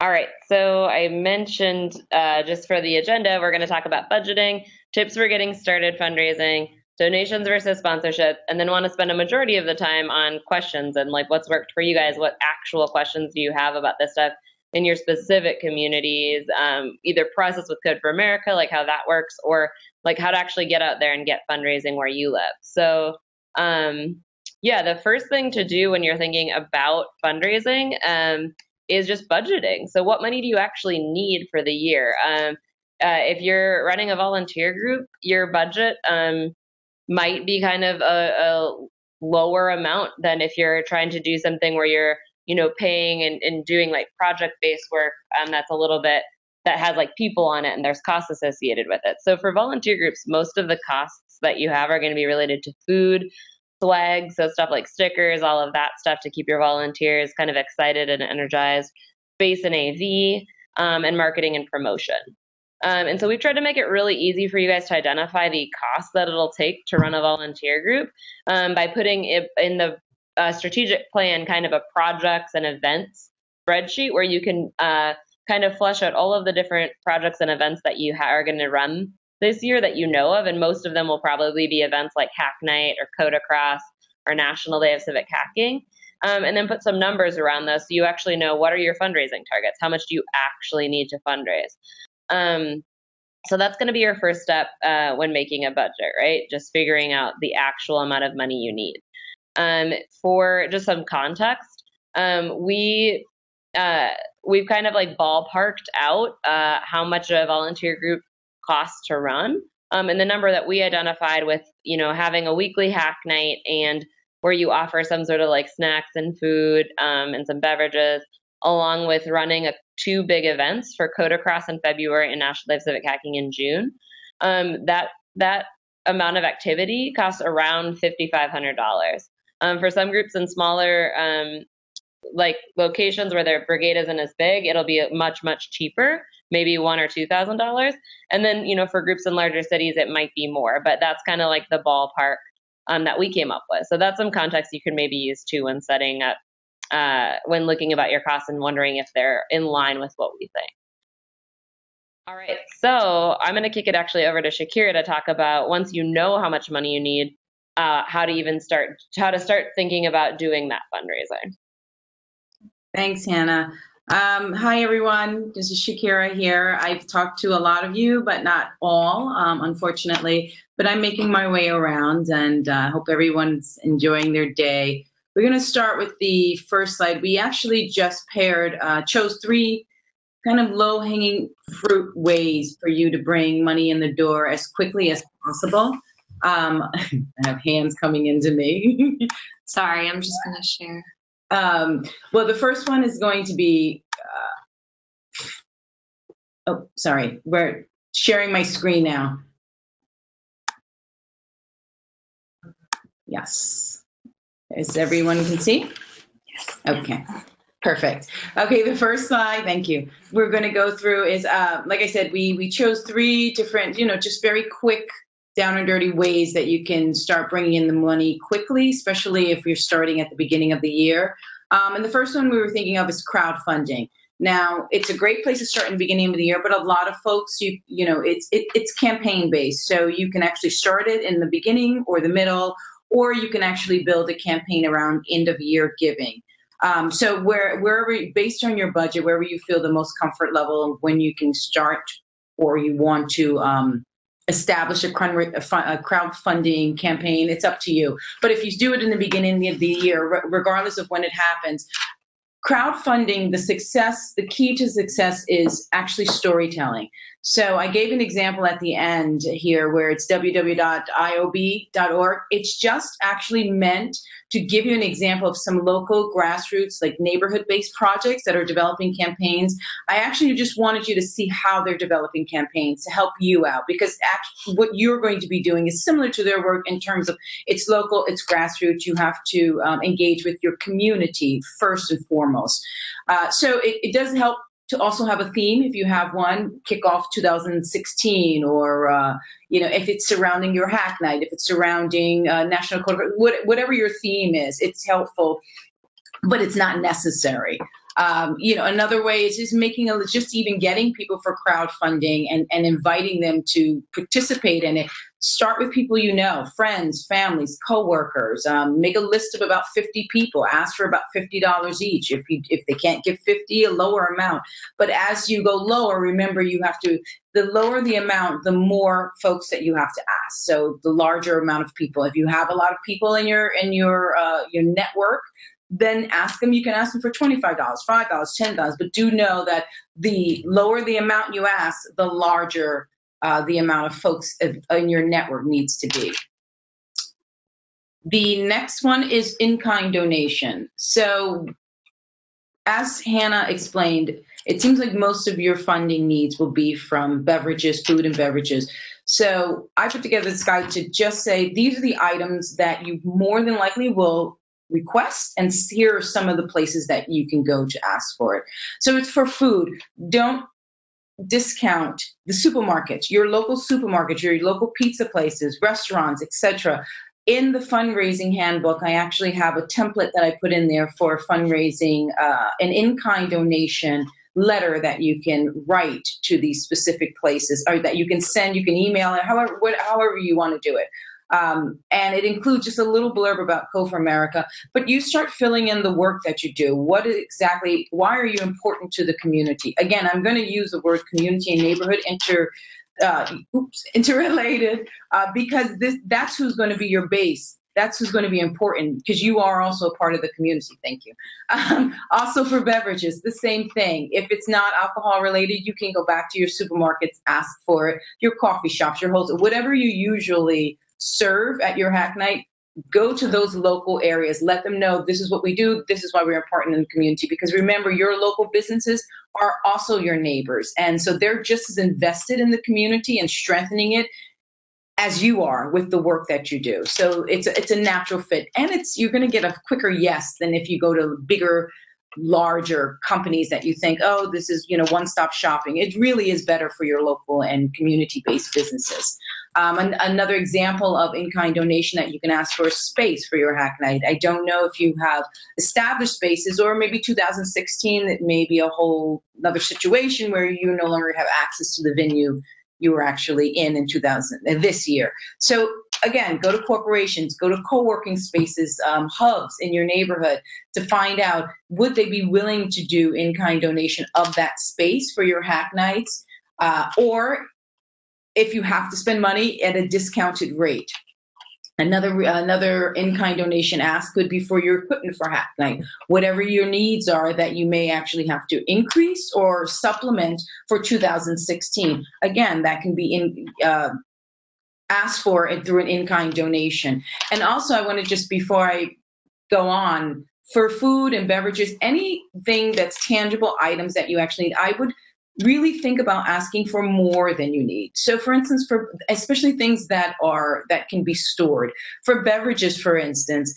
All right, so I mentioned just for the agenda, we're going to talk about budgeting, tips for getting started fundraising, donations versus sponsorship, and then want to spend a majority of the time on questions and like what's worked for you guys. What actual questions do you have about this stuff in your specific communities? Either process with Code for America, like how that works, or like how to actually get out there and get fundraising where you live. So yeah, the first thing to do when you're thinking about fundraising is just budgeting. So what money do you actually need for the year? If you're running a volunteer group, your budget might be kind of a lower amount than if you're trying to do something where you're, paying and doing like project-based work that's a little bit, that has like people on it and there's costs associated with it. So for volunteer groups, most of the costs that you have are going to be related to food, swag, so stuff like stickers, all of that stuff to keep your volunteers kind of excited and energized, space and AV, and marketing and promotion. And so we've tried to make it really easy for you guys to identify the costs that it'll take to run a volunteer group by putting it in the strategic plan, kind of a projects and events spreadsheet where you can kind of flesh out all of the different projects and events that you are going to run this year that you know of, and most of them will probably be events like Hack Night or Code Across or National Day of Civic Hacking, and then put some numbers around those so you actually know what are your fundraising targets, how much do you actually need to fundraise. So that's going to be your first step when making a budget, right? Just figuring out the actual amount of money you need. For just some context, we've kind of like ballparked out how much a volunteer group costs to run. And the number that we identified with, having a weekly hack night and where you offer some sort of like snacks and food and some beverages, along with running two big events for Code Across in February and National Day of Civic Hacking in June. That amount of activity costs around $5,500. For some groups in smaller like locations where their brigade isn't as big, it'll be much, much cheaper, maybe $1,000 or $2,000. And then, for groups in larger cities, it might be more, but that's kind of like the ballpark that we came up with. So that's some context you can maybe use too when setting up, when looking about your costs and wondering if they're in line with what we think. All right, so I'm going to kick it actually over to Shakira to talk about, once you know how much money you need, how to start thinking about doing that fundraising. Thanks, Hannah. Hi, everyone. This is Shakira here. I've talked to a lot of you, but not all, unfortunately. But I'm making my way around, and I hope everyone's enjoying their day. We're going to start with the first slide. We actually just chose 3 kind of low-hanging fruit ways for you to bring money in the door as quickly as possible. I have hands coming into me. Sorry, I'm just going to share. Well, the first one is going to be, we're sharing my screen now. Yes. Is everyone can see? Yes. Okay, perfect. Okay, the first slide, thank you, we're going to go through is, like I said, we chose 3 different, just very quick, down and dirty ways that you can start bringing in the money quickly, especially if you're starting at the beginning of the year. And the first one we were thinking of is crowdfunding. Now, it's a great place to start in the beginning of the year, but a lot of folks, it's campaign based. So you can actually start it in the beginning or the middle, or you can actually build a campaign around end of year giving. So wherever, based on your budget, wherever you feel the most comfort level when you can start, or you want to establish a crowdfunding campaign, it's up to you. But if you do it in the beginning of the year, regardless of when it happens, crowdfunding, the key to success is actually storytelling. So I gave an example at the end here where it's www.iob.org. It's just actually meant to give you an example of some local grassroots, like neighborhood-based projects that are developing campaigns. I actually just wanted you to see how they're developing campaigns to help you out, because actually what you're going to be doing is similar to their work in terms of it's local, it's grassroots. You have to engage with your community first and foremost. So it does help to also have a theme if you have one, kick off 2016, or if it's surrounding your hack night, if it's surrounding national code, whatever your theme is, it's helpful, but it's not necessary. Another way is just just even getting people for crowdfunding and inviting them to participate in it. Start with people you know, friends, families, coworkers. Make a list of about 50 people. Ask for about $50 each. If they can't give 50, a lower amount. But as you go lower, remember the lower the amount, the more folks that you have to ask. So the larger amount of people. If you have a lot of people in your network, then ask them. You can ask them for $25, $5, $10. But do know that the lower the amount you ask, the larger the amount of folks in your network needs to be. The next one is in-kind donation. So as Hannah explained, it seems like most of your funding needs will be from beverages, food and beverages. So I put together this guide to just say, these are the items that you more than likely will request, and here are some of the places that you can go to ask for it. So it's for food. Don't discount the supermarkets, your local supermarkets, your local pizza places, restaurants, etc. In the fundraising handbook, I actually have a template that I put in there for fundraising, an in-kind donation letter that you can write to these specific places, or that you can send, you can email it, however you want to do it. And it includes just a little blurb about Code for America, but you start filling in the work that you do. Why are you important to the community? Again, I'm going to use the word community and neighborhood interrelated, because that's who's going to be your base. That's who's going to be important, because you are also a part of the community. Thank you. Also for beverages, the same thing. If it's not alcohol related, you can go back to your supermarkets, ask for it, your coffee shops, your wholesale, whatever you usually serve at your hack night. Go to those local areas. Let them know this is what we do. This is why we're important in the community. Because remember, your local businesses are also your neighbors. And so they're just as invested in the community and strengthening it as you are with the work that you do. So it's a natural fit. And you're going to get a quicker yes than if you go to bigger, larger companies that you think, oh, this is, one-stop shopping. It really is better for your local and community-based businesses. Another example of in-kind donation that you can ask for is space for your hack night. I don't know if you have established spaces, or maybe 2016, it may be a whole another situation where you no longer have access to the venue you were actually in this year. So again, go to corporations, go to co-working spaces, hubs in your neighborhood to find out, would they be willing to do in-kind donation of that space for your hack nights, or if you have to spend money at a discounted rate. Another in-kind donation ask could be for your equipment for hack night, whatever your needs are that you may actually have to increase or supplement for 2016. Again, that can be asked for it through an in-kind donation. And also, I want to just, before I go on, for food and beverages, anything that's tangible items that you actually need, I would really think about asking for more than you need. So for instance, especially things that can be stored. For beverages, for instance,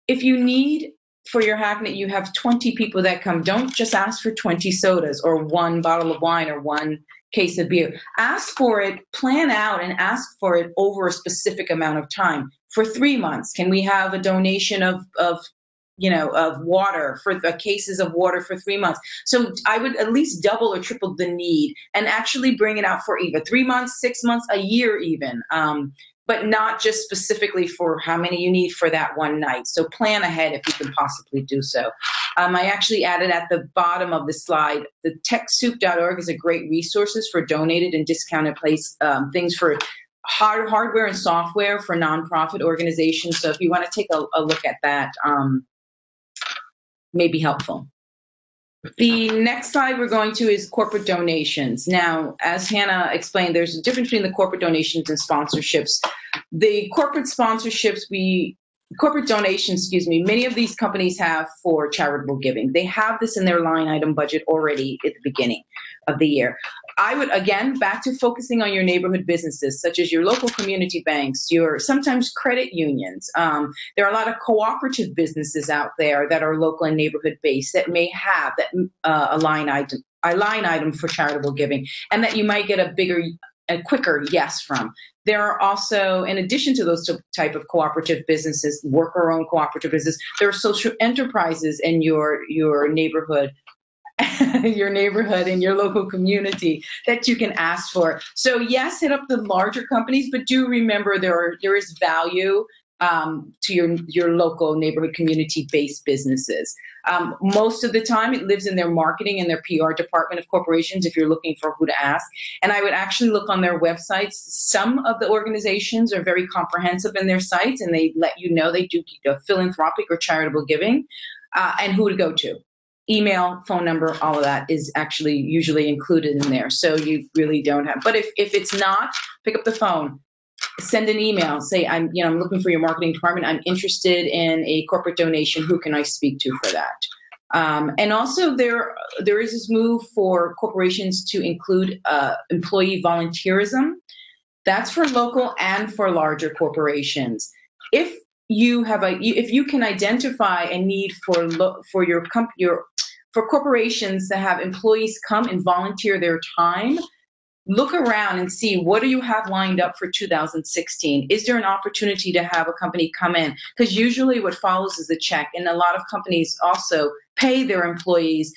if you need for your hack night, you have 20 people that come, don't just ask for 20 sodas or one bottle of wine or one case of beer. Ask for it, plan out and ask for it over a specific amount of time. For 3 months, can we have a donation of water, for the cases of water for 3 months? So I would at least double or triple the need and actually bring it out for either 3 months, 6 months, a year even, but not just specifically for how many you need for that one night. So plan ahead if you can possibly do so. I actually added at the bottom of the slide, the TechSoup.org is a great resources for donated and discounted things for hardware and software for nonprofit organizations. So if you want to take a look at that, may be helpful. The next slide we're going to is corporate donations. Now, as Hannah explained, there's a difference between the corporate donations and sponsorships. The corporate donations, many of these companies have for charitable giving. They have this in their line item budget already at the beginning of the year. I would, again, back to focusing on your neighborhood businesses, such as your local community banks, your sometimes credit unions. There are a lot of cooperative businesses out there that are local and neighborhood based that may have a line item for charitable giving, and that you might get a quicker yes from. There are also, in addition to those type of cooperative businesses, worker-owned cooperative business, there are social enterprises in your neighborhood, your neighborhood and your local community that you can ask for. So yes, hit up the larger companies, but do remember there is value to your local neighborhood community-based businesses. Most of the time, it lives in their marketing and their PR department of corporations if you're looking for who to ask. And I would actually look on their websites. Some of the organizations are very comprehensive in their sites, and they let you know they do philanthropic or charitable giving, and who to go to. Email, phone number, all of that is actually usually included in there. So you really don't have, but if it's not, pick up the phone, send an email, say, I'm looking for your marketing department. I'm interested in a corporate donation. Who can I speak to for that? And also there is this move for corporations to include employee volunteerism. That's for local and for larger corporations. If you can identify a need for your company, for corporations to have employees come and volunteer their time, look around and see what do you have lined up for 2016. Is there an opportunity to have a company come in? Because usually what follows is a check, and a lot of companies also pay their employees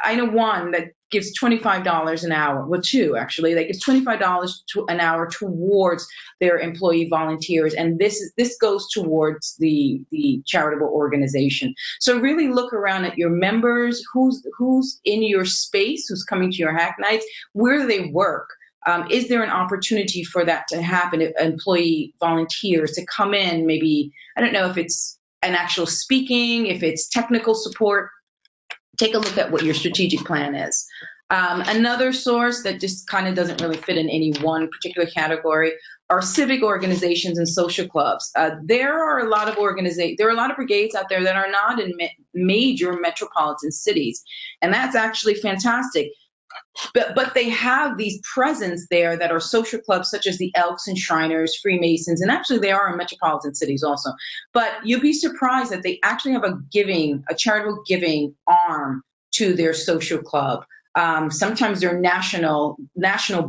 I know one that gives $25 an hour. Well, two actually. That gives $25 an hour towards their employee volunteers, and this goes towards the charitable organization. So really look around at your members, who's in your space, who's coming to your hack nights, where do they work. Is there an opportunity for that to happen? Employee volunteers to come in, maybe, I don't know if it's an actual speaking, if it's technical support. Take a look at what your strategic plan is. Another source that just kind of doesn't really fit in any one particular category are civic organizations and social clubs. There are a lot of brigades out there that are not in major metropolitan cities, and that's actually fantastic. But they have these presence there that are social clubs such as the Elks and Shriners, Freemasons, and actually they are in metropolitan cities also. But you'll be surprised that they actually have a charitable giving arm to their social club. Sometimes they're national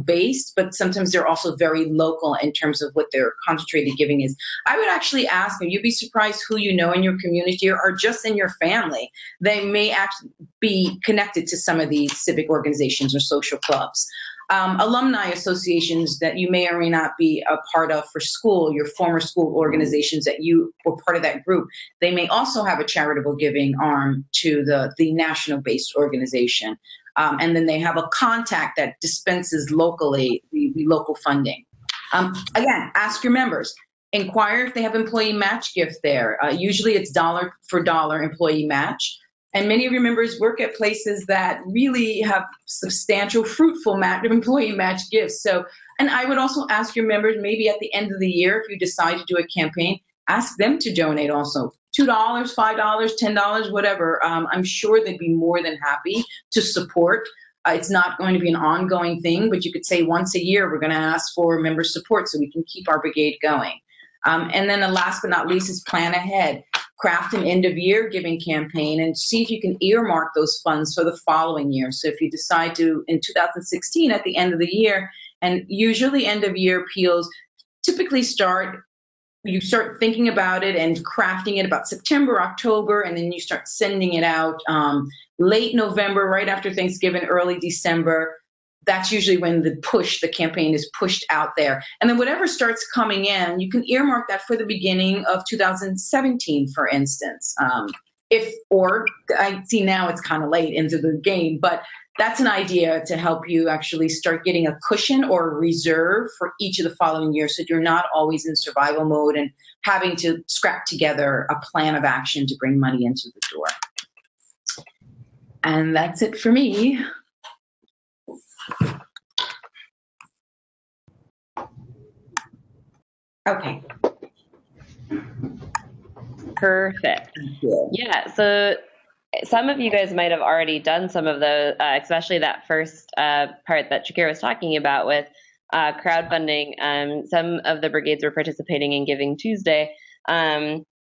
based, but sometimes they're also very local in terms of what their concentrated giving is. I would actually ask them, you'd be surprised who you know in your community or just in your family. They may actually be connected to some of these civic organizations or social clubs. Alumni associations that you may or may not be a part of for school, your former school organizations that you were part of that group, they may also have a charitable giving arm to the national-based organization. And then they have a contact that dispenses locally the local funding. Again, ask your members. Inquire if they have employee match gift there. Usually it's dollar for dollar employee match. And many of your members work at places that really have substantial, fruitful employee match gifts. So, and I would also ask your members, maybe at the end of the year, if you decide to do a campaign, ask them to donate also. $2, $5, $10, whatever. I'm sure they'd be more than happy to support. It's not going to be an ongoing thing, but you could say once a year, we're going to ask for member support so we can keep our brigade going. And then the last but not least is plan ahead. Craft an end of year giving campaign and see if you can earmark those funds for the following year. So if you decide to, in 2016, at the end of the year, and usually end of year appeals typically you start thinking about it and crafting it about September, October, and then you start sending it out late November, right after Thanksgiving, early December. That's usually when the campaign is pushed out there. And then whatever starts coming in, you can earmark that for the beginning of 2017, for instance. Or I see now it's kind of late into the game, but that's an idea to help you actually start getting a cushion or a reserve for each of the following years so you're not always in survival mode and having to scrap together a plan of action to bring money into the door. And that's it for me. Okay. Perfect. Yeah, so some of you guys might have already done some of those, especially that first part that Shakira was talking about with crowdfunding. Some of the brigades were participating in Giving Tuesday,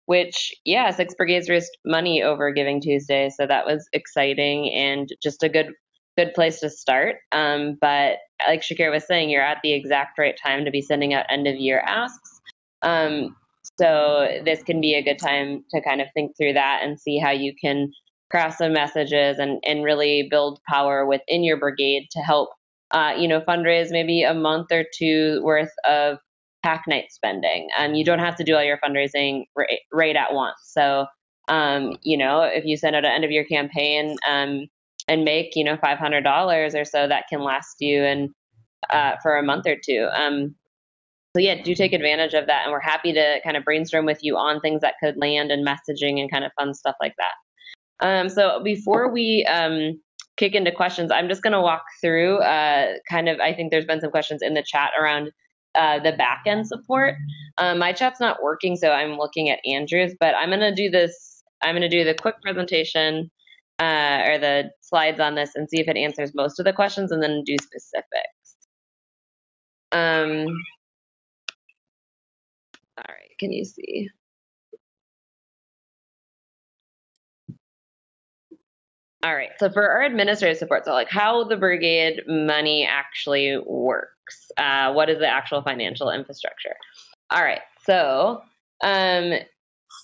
which, 6 brigades raised money over Giving Tuesday. So that was exciting and just a good good place to start. But like Shakira was saying, you're at the exact right time to be sending out end of year asks. So this can be a good time to kind of think through that and see how you can craft some messages and really build power within your brigade to help, fundraise maybe a month or two worth of pack night spending. You don't have to do all your fundraising right at once. So, if you send out an end of year campaign and make, $500 or so, that can last you and for a month or two. So yeah, do take advantage of that. And we're happy to kind of brainstorm with you on things that could land and messaging and kind of fun stuff like that. So before we kick into questions, I'm just going to walk through I think there's been some questions in the chat around the back end support. My chat's not working, so I'm looking at Andrew's, but I'm going to do this. I'm going to do the quick presentation or the slides on this and see if it answers most of the questions and then do specifics. All right, can you see? All right, so for our administrative support, so like how the brigade money actually works, what is the actual financial infrastructure? All right, so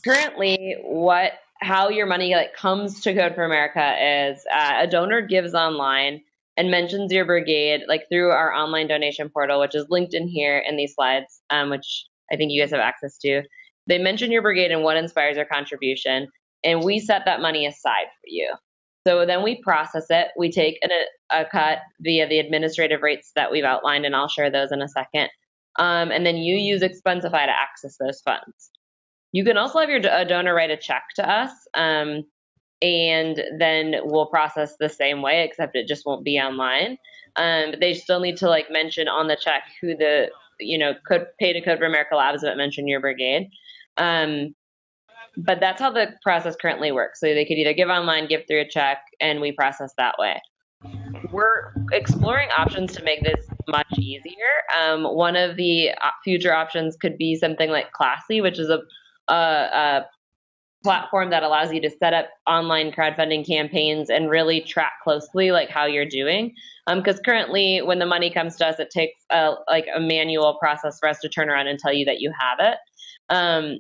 currently how your money comes to Code for America is a donor gives online and mentions your brigade through our online donation portal, which is linked in here in these slides, which I think you guys have access to. They mention your brigade and what inspires your contribution, and we set that money aside for you. So then we process it. We take a cut via the administrative rates that we've outlined, and I'll share those in a second. And then you use Expensify to access those funds. You can also have your donor write a check to us, and then we'll process the same way, except it just won't be online. But they still need to mention on the check who the could pay to Code for America Labs, but mention your brigade. But that's how the process currently works. So they could either give online, give through a check, and we process that way. We're exploring options to make this much easier. One of the future options could be something like Classy, which is a platform that allows you to set up online crowdfunding campaigns and really track closely how you're doing. Because currently, when the money comes to us, it takes a manual process for us to turn around and tell you that you have it.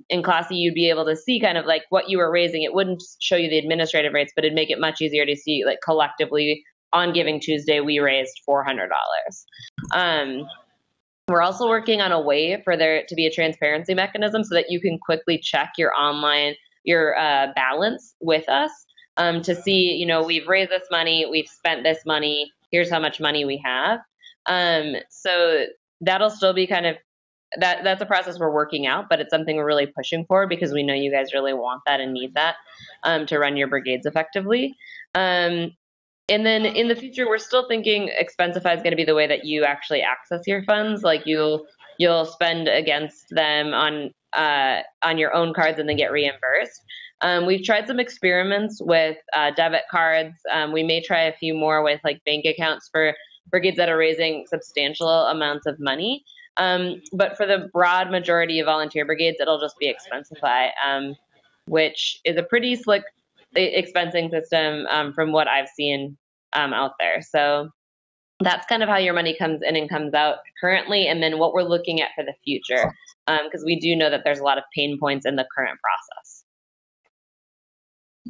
In Classy, you'd be able to see kind of what you were raising. It wouldn't show you the administrative rates, but it'd make it much easier to see collectively on Giving Tuesday, we raised $400. We're also working on a way for there to be a transparency mechanism so that you can quickly check your balance with us to see, we've raised this money, we've spent this money, here's how much money we have. So that'll still be kind of, that's a process we're working out, but it's something we're really pushing for because we know you guys really want that and need that to run your brigades effectively. And then in the future, we're still thinking Expensify is going to be the way that you actually access your funds. You'll spend against them on your own cards and then get reimbursed. We've tried some experiments with debit cards. We may try a few more with bank accounts for brigades that are raising substantial amounts of money. But for the broad majority of volunteer brigades, it'll just be Expensify, which is a pretty slick expensing system from what I've seen out there. So that's kind of how your money comes in and comes out currently, and then what we're looking at for the future, because we do know that there's a lot of pain points in the current process.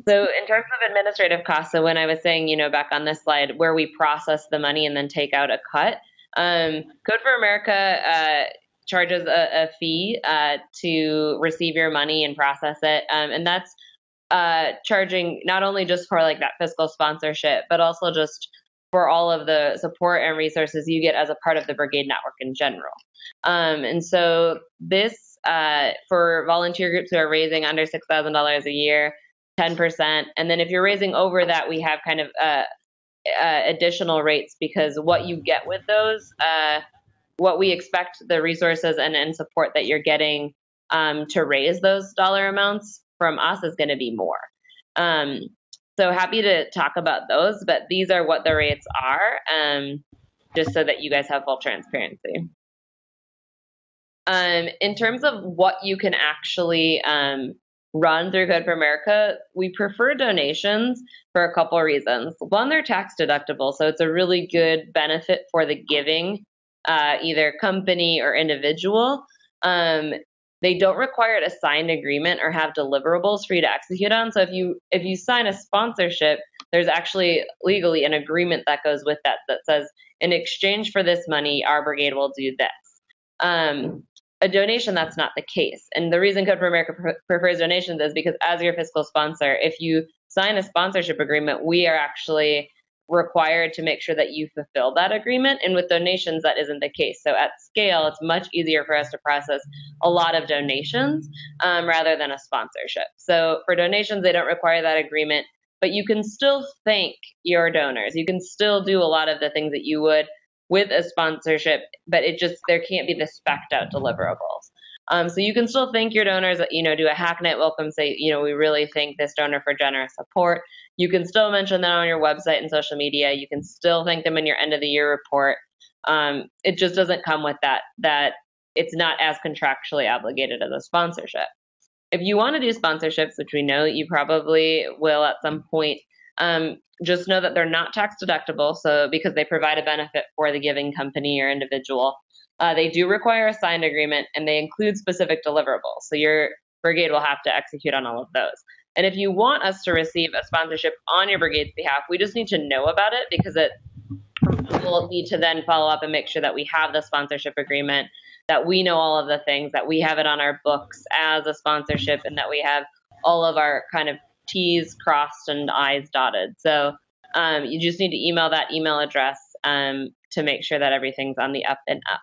So in terms of administrative costs, so when I was saying, back on this slide where we process the money and then take out a cut, Code for America charges a fee to receive your money and process it, and that's charging not only just for that fiscal sponsorship, but also just for all of the support and resources you get as a part of the brigade network in general. And so this, for volunteer groups who are raising under $6,000 a year, 10%. And then if you're raising over that, we have kind of additional rates, because what you get with those, what we expect the resources and support that you're getting to raise those dollar amounts from us is going to be more. So happy to talk about those, but these are what the rates are, just so that you guys have full transparency. In terms of what you can actually run through Code for America, we prefer donations for a couple of reasons. One, they're tax deductible, so it's a really good benefit for the giving, either company or individual. They don't require a signed agreement or have deliverables for you to execute on. So if you sign a sponsorship, there's actually legally an agreement that goes with that says, in exchange for this money, our brigade will do this. A donation, that's not the case. And the reason Code for America prefers donations is because as your fiscal sponsor, if you sign a sponsorship agreement, we are actually required to make sure that you fulfill that agreement. And with donations, that isn't the case. So at scale, it's much easier for us to process a lot of donations rather than a sponsorship. So for donations, they don't require that agreement, but you can still thank your donors. You can still do a lot of the things that you would with a sponsorship, but there can't be the spec'd out deliverables. So you can still thank your donors, do a hacknet welcome, say, we really thank this donor for generous support. You can still mention that on your website and social media. You can still thank them in your end of the year report. It just doesn't come with that it's not as contractually obligated as a sponsorship. If you want to do sponsorships, which we know you probably will at some point, just know that they're not tax deductible, so because they provide a benefit for the giving company or individual. They do require a signed agreement, and they include specific deliverables. So your brigade will have to execute on all of those. And if you want us to receive a sponsorship on your brigade's behalf, we just need to know about it, because we'll need to then follow up and make sure that we have the sponsorship agreement, that we know all of the things, that we have it on our books as a sponsorship, and that we have all of our kind of T's crossed and I's dotted. So you just need to email that email address to make sure that everything's on the up and up.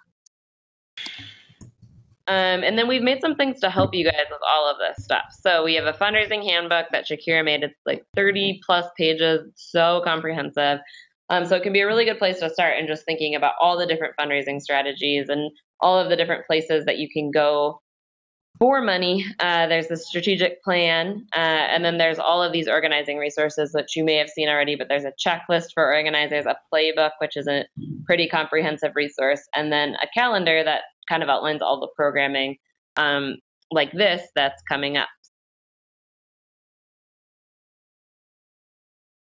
And then we've made some things to help you guys with all of this stuff. So we have a fundraising handbook that Shakira made. It's like 30 plus pages, so comprehensive. So it can be a really good place to start and just thinking about all the different fundraising strategies and all of the different places that you can go for money. There's the strategic plan, and then there's all of these organizing resources, which you may have seen already, but there's a checklist for organizers, a playbook, which is a pretty comprehensive resource, and then a calendar that kind of outlines all the programming like this that's coming up.